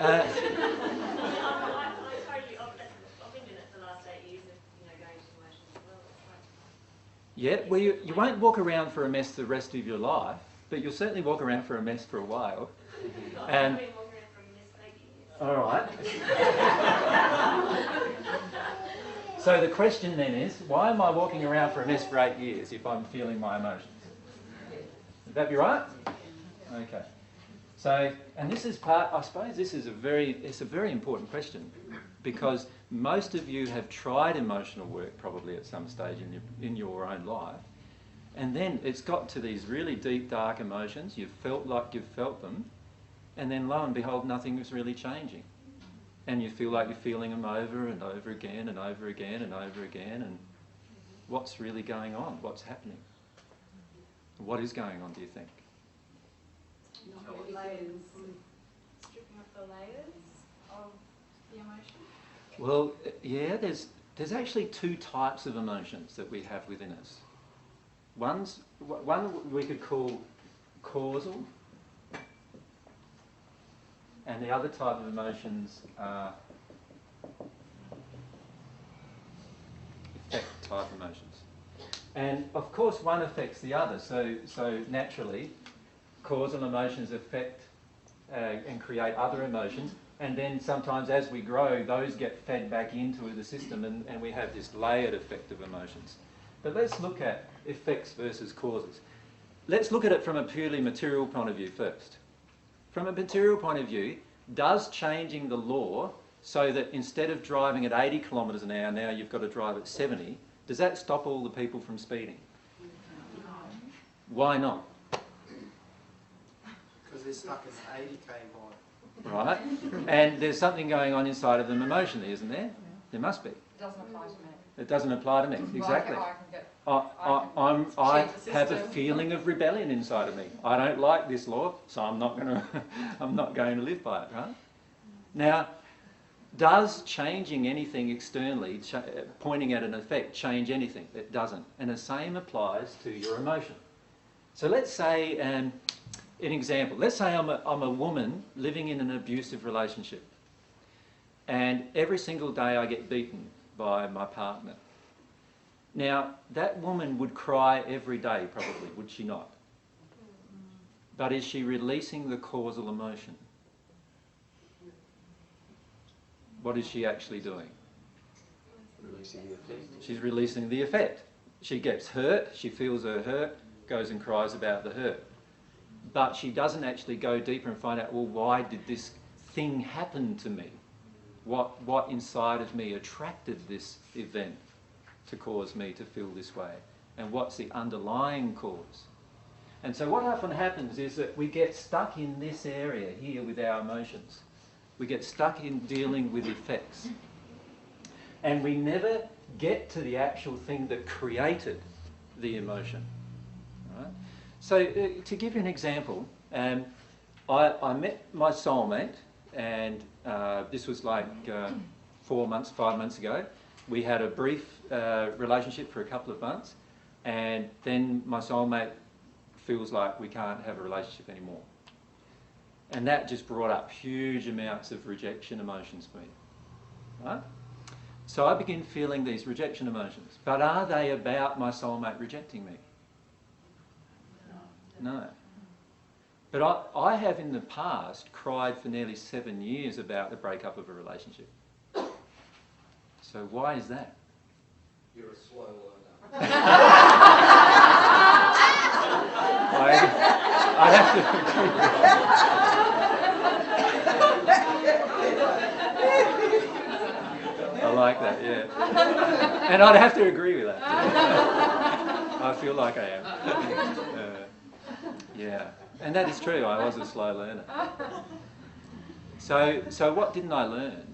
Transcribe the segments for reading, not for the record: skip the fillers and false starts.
I totally, I've been doing it for the last 8 years of, going to emotions as well. Yeah, well, you won't walk around for a mess the rest of your life, but you'll certainly walk around for a mess for a while. And I've been walking around for a mess for 8 years. all right. So the question then is, why am I walking around for a mess for 8 years if I'm feeling my emotions? Would that be right? Okay. So, and this is part, I suppose this is it's a very important question, because most of you have tried emotional work probably at some stage in your own life, and then it's got to these really deep, dark emotions, you've felt like you've felt them, and then lo and behold, nothing is really changing. And you feel like you're feeling them over and over again and over again and over again, and what's really going on? What's happening? What is going on, do you think? Layers. Stripping off the layers of the emotion. Well, yeah, there's actually two types of emotions that we have within us. One we could call causal, and the other type of emotions are effect type emotions. And of course one affects the other, so naturally causal emotions affect and create other emotions, and then sometimes as we grow those get fed back into the system, and we have this layered effect of emotions. But let's look at effects versus causes. Let's look at it from a purely material point of view first. From a material point of view, does changing the law so that instead of driving at 80 kilometres an hour now you've got to drive at 70, does that stop all the people from speeding? Why not? Because they're stuck in 80k line. Right? And there's something going on inside of them emotionally, isn't there? There must be. It doesn't apply to me. It doesn't apply to me, exactly. I have a feeling of rebellion inside of me. I don't like this law, so I'm not going to live by it, right? Now, does changing anything externally, pointing at an effect, change anything? It doesn't. And the same applies to your emotion. So let's say, an example, let's say I'm a woman living in an abusive relationship, and every single day I get beaten by my partner. Now, that woman would cry every day probably, would she not? But is she releasing the causal emotion? What is she actually doing? Releasing the effect. She's releasing the effect. She gets hurt, she feels her hurt, goes and cries about the hurt. But she doesn't actually go deeper and find out, well, why did this thing happen to me? What inside of me attracted this event to cause me to feel this way? And what's the underlying cause? And so what often happens is that we get stuck in this area here with our emotions. We get stuck in dealing with effects. And we never get to the actual thing that created the emotion. Right? So to give you an example, I met my soulmate, and this was like 5 months ago. We had a brief relationship for a couple of months, and then my soulmate feels like we can't have a relationship anymore. And that just brought up huge amounts of rejection emotions for me. Right? So I begin feeling these rejection emotions. But are they about my soulmate rejecting me? No. But I have in the past cried for nearly 7 years about the breakup of a relationship. So why is that? You're a slow learner. I have to agree. I like that, yeah. And I'd have to agree with that. I feel like I am. Yeah. And that is true, I was a slow learner. So what didn't I learn?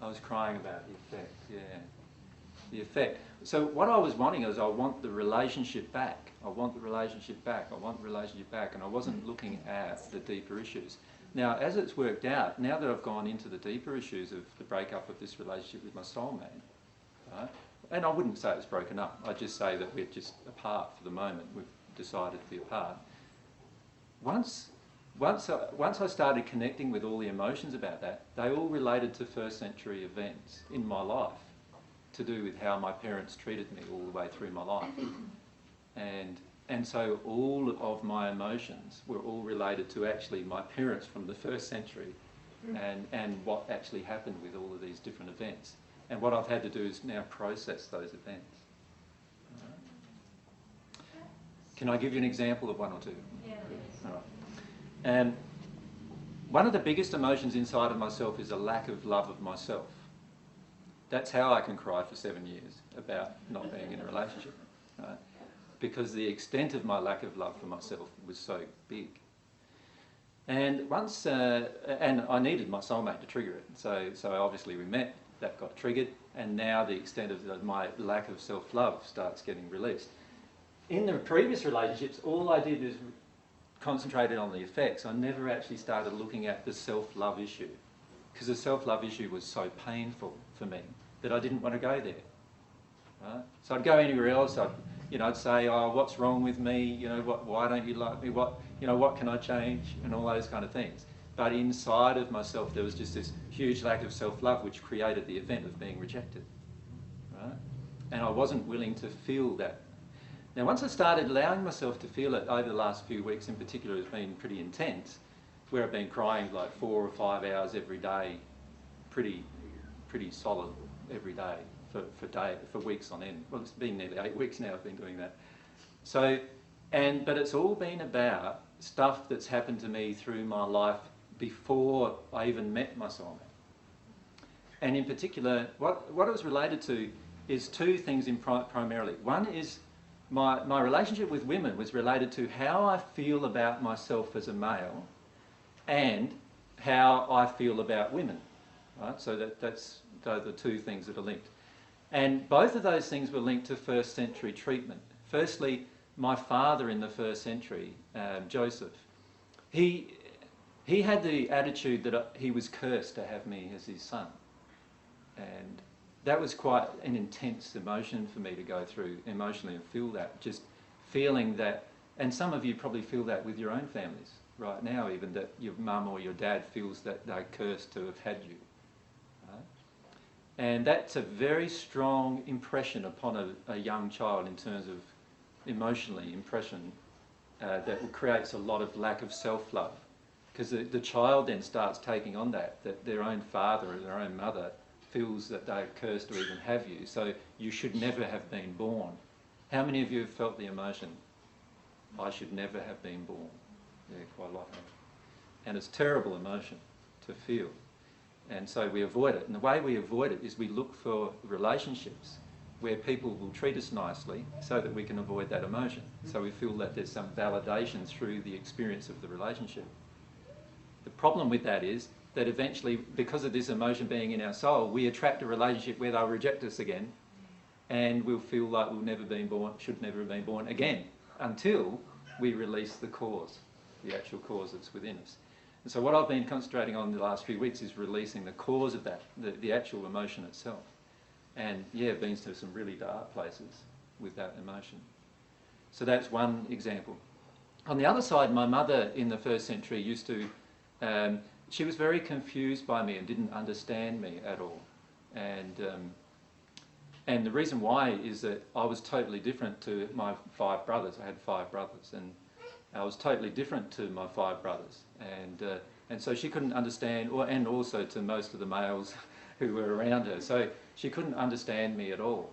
I was crying about the effect, yeah. The effect. So what I was wanting is I want the relationship back. I want the relationship back. I want the relationship back. And I wasn't looking at the deeper issues. Now, as it's worked out, now that I've gone into the deeper issues of the breakup of this relationship with my soulmate, right? And I wouldn't say it's broken up. I'd just say that we're just apart for the moment. We've decided to be apart. Once once I started connecting with all the emotions about that, they all related to first century events in my life, to do with how my parents treated me all the way through my life. And so all of my emotions were all related to actually my parents from the first century, and what actually happened with all of these different events. And what I've had to do is now process those events. Can I give you an example of one or two? Yeah. All right. And one of the biggest emotions inside of myself is a lack of love of myself. That's how I can cry for 7 years about not being in a relationship, right? Because the extent of my lack of love for myself was so big. And once, and I needed my soulmate to trigger it. So obviously we met, that got triggered, and now the extent of my lack of self-love starts getting released. In the previous relationships, all I did is concentrated on the effects. I never actually started looking at the self-love issue, because the self-love issue was so painful for me that I didn't want to go there. Right? So I'd go anywhere else. I'd say, "Oh, what's wrong with me? Why don't you like me? What can I change?" And all those kind of things. But inside of myself, there was just this huge lack of self-love, which created the event of being rejected. Right? And I wasn't willing to feel that. Now, once I started allowing myself to feel it, over the last few weeks in particular, it's been pretty intense, where I've been crying like 4 or 5 hours every day, pretty solid every day for weeks on end. Well, it's been nearly 8 weeks now I've been doing that. But it's all been about stuff that's happened to me through my life before I even met my soulmate. And in particular, what it was related to is two things primarily. One is my relationship with women was related to how I feel about myself as a male and how I feel about women. Right? So those are the two things that are linked. And both of those things were linked to first century treatment. Firstly, my father in the first century, Joseph, he had the attitude that he was cursed to have me as his son. And that was quite an intense emotion for me to go through emotionally and feel that, just feeling that, and some of you probably feel that with your own families right now, even that your mum or your dad feels that they're cursed to have had you. Right? And that's a very strong impression upon a young child in terms of emotionally impression that creates a lot of lack of self-love. Because the child then starts taking on that their own father or their own mother feels that they're cursed to even have you, so you should never have been born. How many of you have felt the emotion, I should never have been born? Yeah, quite a lot. And it's a terrible emotion to feel. And so we avoid it. And the way we avoid it is we look for relationships where people will treat us nicely so that we can avoid that emotion. So we feel that there's some validation through the experience of the relationship. The problem with that is that eventually, because of this emotion being in our soul, we attract a relationship where they'll reject us again, and we'll feel like we've never been born, should never have been born again, until we release the cause, the actual cause that's within us. And so what I've been concentrating on the last few weeks is releasing the cause of that, the actual emotion itself. And yeah, I've been to some really dark places with that emotion. So that's one example. On the other side, my mother in the first century used to, she was very confused by me and didn't understand me at all. And the reason why is that I was totally different to my 5 brothers. I had 5 brothers, and I was totally different to my 5 brothers. And so she couldn't understand, and also to most of the males who were around her. So she couldn't understand me at all.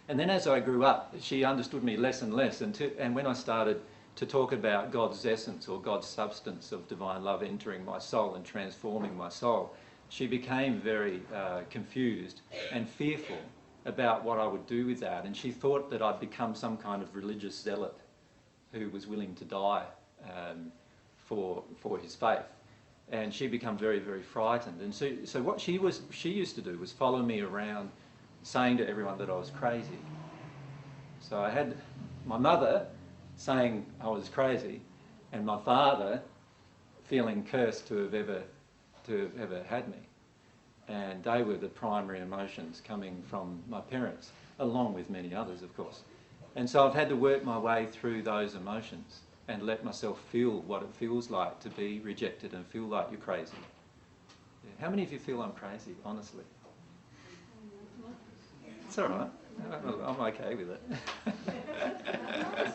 And then as I grew up, she understood me less and less. And when I started to talk about God's essence or God's substance of divine love entering my soul and transforming my soul, she became very confused and fearful about what I would do with that. And she thought that I'd become some kind of religious zealot who was willing to die for his faith. And she became very, very frightened. And so what she used to do was follow me around saying to everyone that I was crazy. So I had my mother saying I was crazy, and my father feeling cursed to have ever had me. And they were the primary emotions coming from my parents, along with many others, of course. And so I've had to work my way through those emotions and let myself feel what it feels like to be rejected and feel like you're crazy. Yeah. How many of you feel I'm crazy, honestly? It's all right. I'm okay with it.